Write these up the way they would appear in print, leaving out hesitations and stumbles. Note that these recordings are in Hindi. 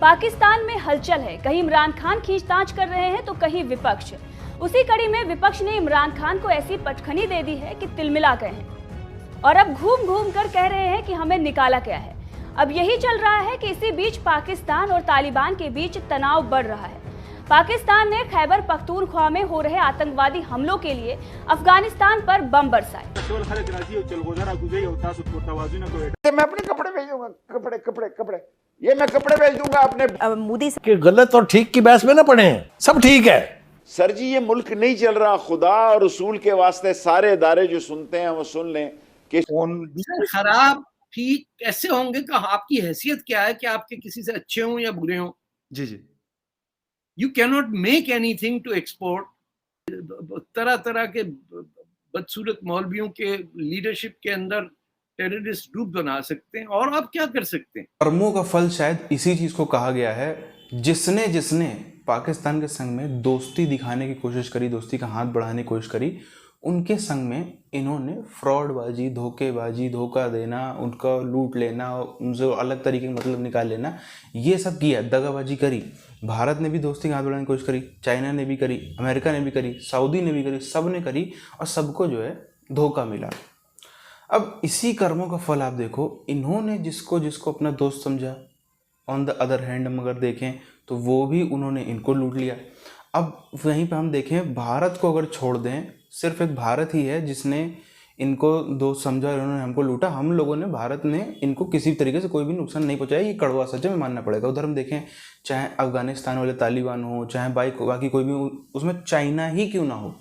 पाकिस्तान में हलचल है, कहीं इमरान खान खींचतान कर रहे हैं तो कहीं विपक्ष। उसी कड़ी में विपक्ष ने इमरान खान को ऐसी पटखनी दे दी है कि तिलमिला गए हैं और अब घूम घूम कर कह रहे हैं कि हमें निकाला गया है। अब यही चल रहा है कि इसी बीच पाकिस्तान और तालिबान के बीच तनाव बढ़ रहा है। पाकिस्तान ने खैबर पख्तूनख्वा में हो रहे आतंकवादी हमलों के लिए अफगानिस्तान पर बम बरसाए। मैं अपने कपड़े भेज दूंगा, कपड़े ये मैं कपड़े भेज दूंगा अपने। मोदी कि गलत और ठीक की बहस में ना पड़े, सब ठीक है सर जी, ये मुल्क नहीं चल रहा। खुदा और रसूल के वास्ते सारे इदारे जो सुनते हैं वो सुन लें कि खराब ठीक कैसे होंगे का आपकी हैसियत क्या है कि आपके किसी से अच्छे हों या बुरे हों। जी जी, you can not make anything to export. तरह तरह के बदसूरत मौलवियों के लीडरशिप के अंदर टेररिस्ट ग्रुप बना सकते हैं, और आप क्या कर सकते हैं। कर्मों का फल शायद इसी चीज को कहा गया है। जिसने जिसने पाकिस्तान के संग में दोस्ती दिखाने की कोशिश करी, दोस्ती का हाथ बढ़ाने की कोशिश करी, उनके संग में इन्होंने फ्रॉडबाजी, धोखेबाजी, धोखा देना, उनका लूट लेना, उनसे अलग तरीके का मतलब निकाल लेना, ये सब किया, दगाबाजी करी। भारत ने भी दोस्ती का हाथ बढ़ाने की कोशिश करी, चाइना ने भी करी, अमेरिका ने भी करी, सऊदी ने भी करी, सब ने करी और सबको जो है धोखा मिला। अब इसी कर्मों का फल आप देखो, इन्होंने जिसको जिसको अपना दोस्त समझा, ऑन द अदर हैंड हम अगर देखें तो वो भी उन्होंने इनको लूट लिया। अब वहीं पे हम देखें, भारत को अगर छोड़ दें, सिर्फ एक भारत ही है जिसने इनको दोस्त समझा और इन्होंने हमको लूटा। हम लोगों ने, भारत ने इनको किसी तरीके से कोई भी नुकसान नहीं पहुंचाया। ये कड़वा सच में मानना पड़ेगा। उधर हम देखें, चाहे अफगानिस्तान वाले तालिबान हो, चाहे बाकी कोई भी, उसमें चाइना ही क्यों ना हो,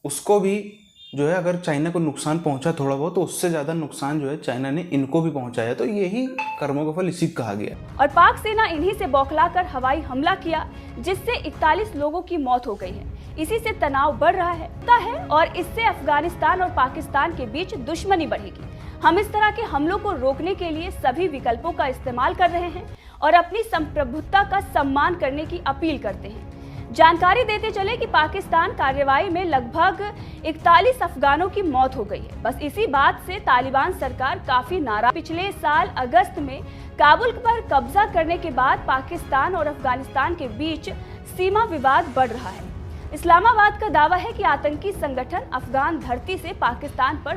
उसको भी जो है अगर चाइना को नुकसान पहुंचा थोड़ा बहुत, तो उससे ज़्यादा नुकसान जो है चाइना ने इनको भी पहुंचाया। तो यही कर्मों का फल इसी कहा गया। और पाक सेना इन्हीं से बौखलाकर हवाई हमला किया, जिससे 41 लोगों की मौत हो गई है। इसी से तनाव बढ़ रहा है और इससे अफगानिस्तान और पाकिस्तान के बीच दुश्मनी बढ़ेगी। हम इस तरह के हमलों को रोकने के लिए सभी विकल्पों का इस्तेमाल कर रहे हैं और अपनी संप्रभुता का सम्मान करने की अपील करते हैं। जानकारी देते चले कि पाकिस्तान कार्रवाई में लगभग 41 अफगानों की मौत हो गई है। बस इसी बात से तालिबान सरकार काफी नाराज। पिछले साल अगस्त में काबुल पर कब्जा करने के बाद पाकिस्तान और अफगानिस्तान के बीच सीमा विवाद बढ़ रहा है। इस्लामाबाद का दावा है कि आतंकी संगठन अफगान धरती से पाकिस्तान पर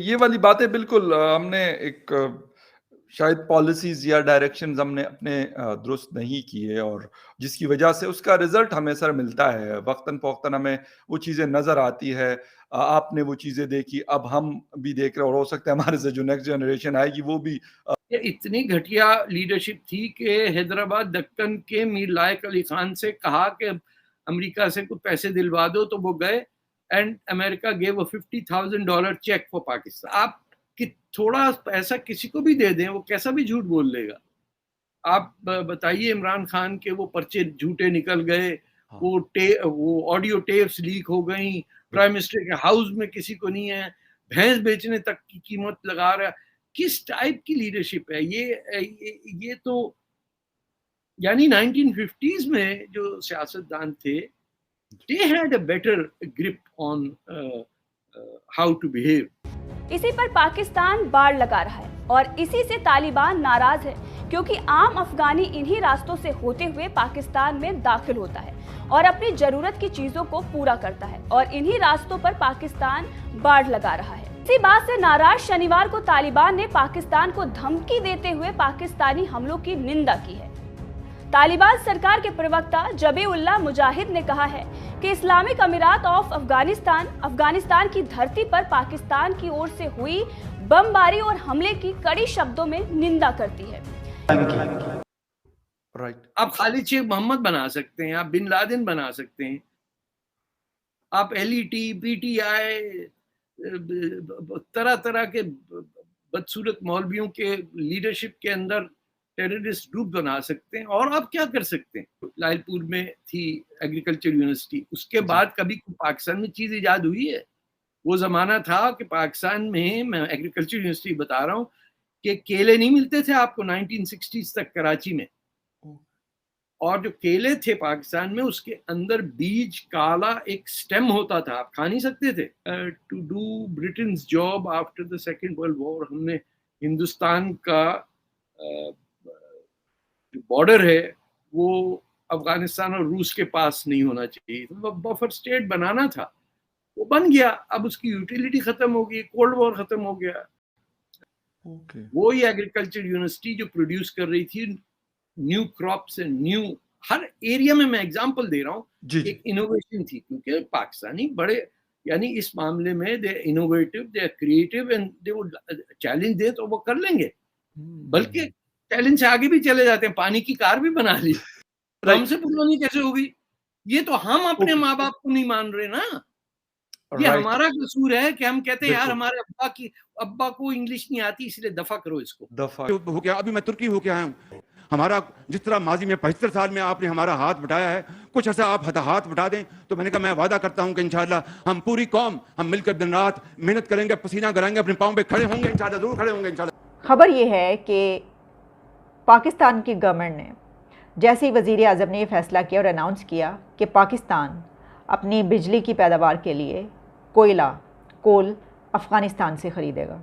ये वाली बातें बिल्कुल हमने एक शायद पॉलिसीज या डायरेक्शंस हमने अपने दुरुस्त नहीं किए, और जिसकी वजह से उसका रिजल्ट हमें सर मिलता है। वक्तन फौक्तन हमें वो चीज़ें नज़र आती है। आपने वो चीज़ें देखी, अब हम भी देख रहे हैं, और हो सकता है हमारे से जो नेक्स्ट जनरेशन आएगी वो भी। ये इतनी घटिया लीडरशिप थी कि हैदराबाद दक्कन के मीर लायक अली खान से कहा कि अमेरिका से कुछ पैसे दिलवा दो, तो वो गए and America gave a $50,000 cheque for Pakistan. आप कि थोड़ा पैसा किसी को भी दे दें, वो कैसा भी झूठ बोल लेगा। आप बताइए, इमरान खान के वो पर्चे झूठे निकल गए, वो ऑडियो टेप्स लीक हो गई, प्राइम मिनिस्टर के हाउस में किसी को नहीं है, भैंस बेचने तक की कीमत लगा रहा है। किस टाइप की लीडरशिप है ये तो यानी 1950s में जो सियासतदान थे, they had a better grip on how to behave. इसी पर पाकिस्तान बाड़ लगा रहा है और इसी से तालिबान नाराज है, क्योंकि आम अफगानी इन्हीं रास्तों से होते हुए पाकिस्तान में दाखिल होता है और अपनी जरूरत की चीजों को पूरा करता है, और इन्हीं रास्तों पर पाकिस्तान बाड़ लगा रहा है। इसी बात से नाराज शनिवार को तालिबान ने पाकिस्तान को धमकी देते हुए पाकिस्तानी हमलों की निंदा की है। तालिबान सरकार के प्रवक्ता जबीउल्लाह मुजाहिद ने कहा है कि इस्लामिक अमीरात ऑफ अफगानिस्तान की धरती पर पाकिस्तान की ओर से हुई बमबारी और हमले की कड़ी शब्दों में निंदा करती है। राइट, आप खालिद शेख मोहम्मद बना सकते हैं, आप बिन लादेन बना सकते हैं, आप एलईटी, पीटीआई, तरह तरह के बदसूरत मौलवियों के लीडरशिप के अंदर टेररिस्ट ग्रुप बना सकते हैं, और आप क्या कर सकते हैं। लालपुर में थी एग्रीकल्चर यूनिवर्सिटी, उसके बाद कभी पाकिस्तान में चीज ईजाद हुई है? वो जमाना था कि पाकिस्तान में, मैं एग्रीकल्चर यूनिवर्सिटी बता रहा हूँ, कि केले नहीं मिलते थे आपको 1960s तक कराची में, और जो केले थे पाकिस्तान में उसके अंदर बीज काला एक स्टेम होता था, आप खा नहीं सकते थे। To do Britain's job after the second world war, हमने हिंदुस्तान का बॉर्डर है वो अफगानिस्तान और रूस के पास नहीं होना चाहिए, तो बफर स्टेट बनाना था, वो बन गया। अब उसकी यूटिलिटी खत्म हो गई, कोल्ड वॉर खत्म हो गया। वो ही एग्रीकल्चर यूनिवर्सिटी जो प्रोड्यूस कर रही थी new crops and new, her area में, मैं एग्जांपल दे रहा हूँ, एक इनोवेशन थी, क्योंकि पाकिस्तानी बड़े, यानी इस मामले में they innovative, they creative, and they वो चैलेंज दे तो वो कर लेंगे, बल्कि चैलेंज से आगे भी चले जाते हैं। पानी की कार भी बना ली, हमसे पुरानी कैसे होगी? ये तो हम अपने माँ बाप को नहीं मान रहे ना, ये हमारा कसूर है कि हम कहते हैं यार हमारे अब्बा को इंग्लिश नहीं आती, इसलिए दफा करो इसको। दफा हो गया। अभी मैं तुर्की होके आया हूँ, हमारा जिस तरह माजी में 75 साल में आपने हमारा हाथ बटाया है, कुछ ऐसा आप हाथ बटा दें तो मैंने कहा मैं वादा करता हूं कि इंशाल्लाह हम पूरी कौम हम मिलकर दिन रात मेहनत करेंगे, पसीना कराएंगे, अपने पांव पे खड़े होंगे, इंशाल्लाह जरूर खड़े होंगे इंशाल्लाह। खबर यह है कि पाकिस्तान की गवर्नमेंट ने, जैसे ही वज़ीर आज़म ने यह फैसला किया और अनाउंस किया कि पाकिस्तान अपनी बिजली की पैदावार के लिए कोल अफ़गानिस्तान से ख़रीदेगा,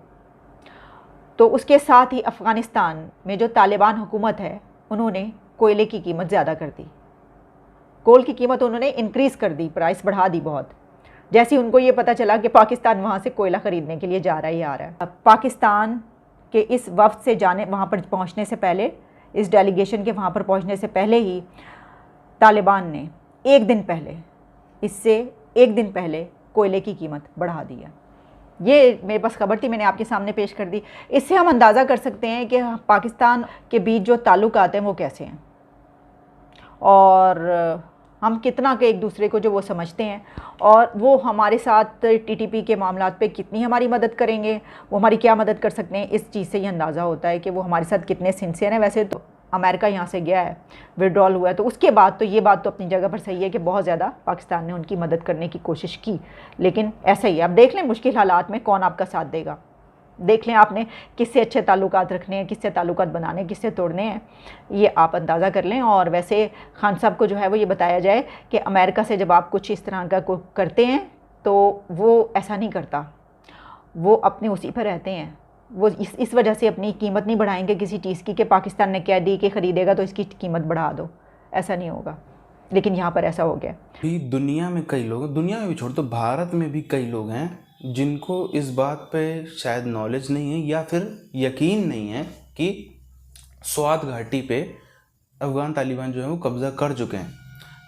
तो उसके साथ ही अफ़गानिस्तान में जो तालिबान हुकूमत है उन्होंने कोयले की कीमत ज़्यादा कर दी, कोल की कीमत उन्होंने इंक्रीज़ कर दी, प्राइस बढ़ा दी बहुत। जैसे उनको ये पता चला कि पाकिस्तान वहाँ से कोयला ख़रीदने के लिए जा रहा ही आ रहा है। पाकिस्तान के इस वफ़द से जाने, वहाँ पर पहुँचने से पहले, इस डेलीगेशन के वहाँ पर पहुँचने से पहले ही तालिबान ने एक दिन पहले, इससे एक दिन पहले कोयले की कीमत बढ़ा दी है। ये मेरे पास खबर थी, मैंने आपके सामने पेश कर दी। इससे हम अंदाज़ा कर सकते हैं कि पाकिस्तान के बीच जो ताल्लुकात हैं वो कैसे हैं, और हम कितना के एक दूसरे को जो वो समझते हैं, और वो हमारे साथ TTP के मामलात पे कितनी हमारी मदद करेंगे, वो हमारी क्या मदद कर सकते हैं। इस चीज़ से ये अंदाज़ा होता है कि वो हमारे साथ कितने सिंसियर हैं। वैसे तो अमेरिका यहाँ से गया है, विड्रॉल हुआ है, तो उसके बाद तो ये बात तो अपनी जगह पर सही है कि बहुत ज़्यादा पाकिस्तान ने उनकी मदद करने की कोशिश की, लेकिन ऐसा ही है। अब देख लें मुश्किल हालात में कौन आपका साथ देगा, देख लें आपने किससे अच्छे ताल्लुकात रखने हैं, किससे ताल्लुकात बनाने, किससे तोड़ने हैं, ये आप अंदाज़ा कर लें। और वैसे खान साहब को जो है वो ये बताया जाए कि अमेरिका से जब आप कुछ इस तरह का करते हैं तो वो ऐसा नहीं करता, वो अपने उसी पर रहते हैं। वो इस वजह से अपनी कीमत नहीं बढ़ाएंगे किसी चीज़ की कि पाकिस्तान ने कह दी कि ख़रीदेगा तो इसकी कीमत बढ़ा दो, ऐसा नहीं होगा। लेकिन यहाँ पर ऐसा हो गया। भी दुनिया में कई लोग, दुनिया में भी छोड़ तो भारत में भी कई लोग हैं जिनको इस बात पे शायद नॉलेज नहीं है या फिर यकीन नहीं है कि स्वात घाटी पे अफ़गान तालिबान जो है वो कब्ज़ा कर चुके हैं।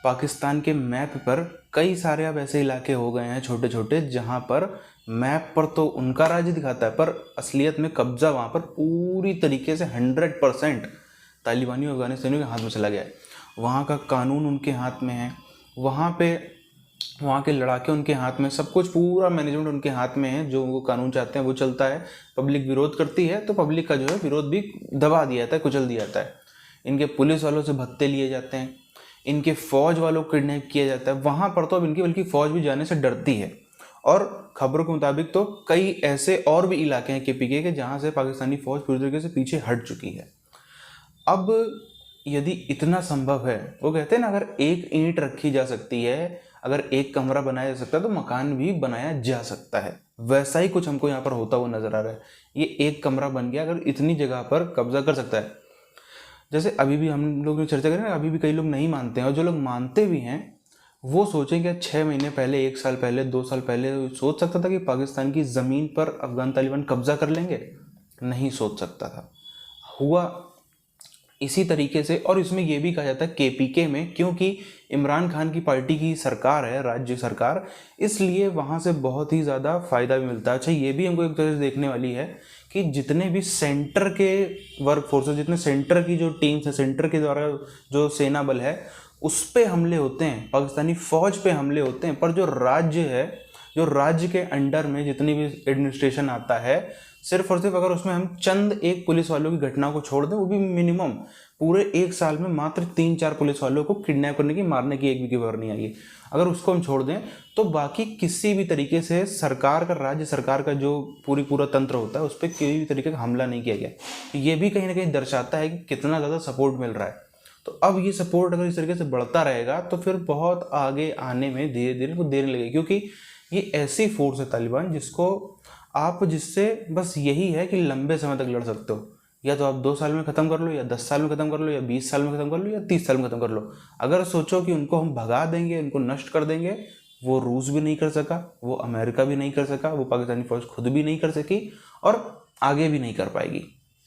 पाकिस्तान के मैप पर कई सारे अब ऐसे इलाके हो गए हैं छोटे छोटे जहाँ पर मैप पर तो उनका राज्य दिखाता है पर असलियत में कब्ज़ा वहाँ पर पूरी तरीके से 100% तालिबानी और अफ़गानिस्तानियों के हाथ में चला गया है। वहाँ का कानून उनके हाथ में है, वहाँ के लड़ाके उनके हाथ में, सब कुछ पूरा मैनेजमेंट उनके हाथ में है। जो वो कानून चाहते हैं वो चलता है। पब्लिक विरोध करती है तो पब्लिक का जो है विरोध भी दबा दिया जाता है, कुचल दिया जाता है। इनके पुलिस वालों से भत्ते लिए जाते हैं, इनके फ़ौज वालों को किडनैप किया जाता है। वहाँ पर तो अब इनकी बल्कि फ़ौज भी जाने से डरती है। और खबरों के मुताबिक तो कई ऐसे और भी इलाके हैं KPK के जहाँ से पाकिस्तानी फ़ौज पूरी तरीके से पीछे हट चुकी है। अब यदि इतना संभव है, वो कहते हैं ना, अगर एक ईंट रखी जा सकती है, अगर एक कमरा बनाया जा सकता है तो मकान भी बनाया जा सकता है। वैसा ही कुछ हमको यहाँ पर होता हुआ नज़र आ रहा है। ये एक कमरा बन गया, अगर इतनी जगह पर कब्जा कर सकता है। जैसे अभी भी हम लोग चर्चा करें ना, अभी भी कई लोग नहीं मानते हैं, और जो लोग मानते भी हैं वो सोचेंगे 6 महीने पहले, 1 साल पहले, 2 साल पहले सोच सकता था कि पाकिस्तान की ज़मीन पर अफ़गान तालिबान कब्जा कर लेंगे? नहीं सोच सकता था। हुआ इसी तरीके से। और इसमें यह भी कहा जाता है KPK में, क्योंकि इमरान खान की पार्टी की सरकार है, राज्य सरकार, इसलिए वहाँ से बहुत ही ज़्यादा फ़ायदा भी मिलता है। अच्छा, ये भी हमको एक तरह से देखने वाली है कि जितने भी सेंटर के वर्क फोर्सेस, जितने सेंटर की जो टीम्स है, सेंटर के द्वारा जो सेना बल है, उस पे हमले होते हैं, पाकिस्तानी फ़ौज पे हमले होते हैं, पर जो राज्य है, जो राज्य के अंडर में जितनी भी एडमिनिस्ट्रेशन आता है, सिर्फ और सिर्फ अगर उसमें हम चंद एक पुलिस वालों की घटना को छोड़ दें, वो भी मिनिमम पूरे 1 साल में मात्र 3-4 पुलिस वालों को किडनैप करने की, मारने की एक भी खबर नहीं आई है। अगर उसको हम छोड़ दें तो बाकी किसी भी तरीके से सरकार का, राज्य सरकार का जो पूरा तंत्र होता है उस पर किसी भी तरीके का हमला नहीं किया गया। ये भी कहीं ना कहीं दर्शाता है कि कितना ज़्यादा सपोर्ट मिल रहा है। तो अब ये सपोर्ट अगर इस तरीके से बढ़ता रहेगा तो फिर बहुत आगे आने में धीरे धीरे वो देर लगेगी, क्योंकि ये ऐसी फोर्स है तालिबान जिससे बस यही है कि लंबे समय तक लड़ सकते हो। या तो आप 2 साल में ख़त्म कर लो, या 10 साल में ख़त्म कर लो, या 20 साल में ख़त्म कर लो, या 30 साल में ख़त्म कर लो। अगर सोचो कि उनको हम भगा देंगे, उनको नष्ट कर देंगे, वो रूस भी नहीं कर सका, वो अमेरिका भी नहीं कर सका, वो पाकिस्तानी फौज खुद भी नहीं कर सकी और आगे भी नहीं कर पाएगी।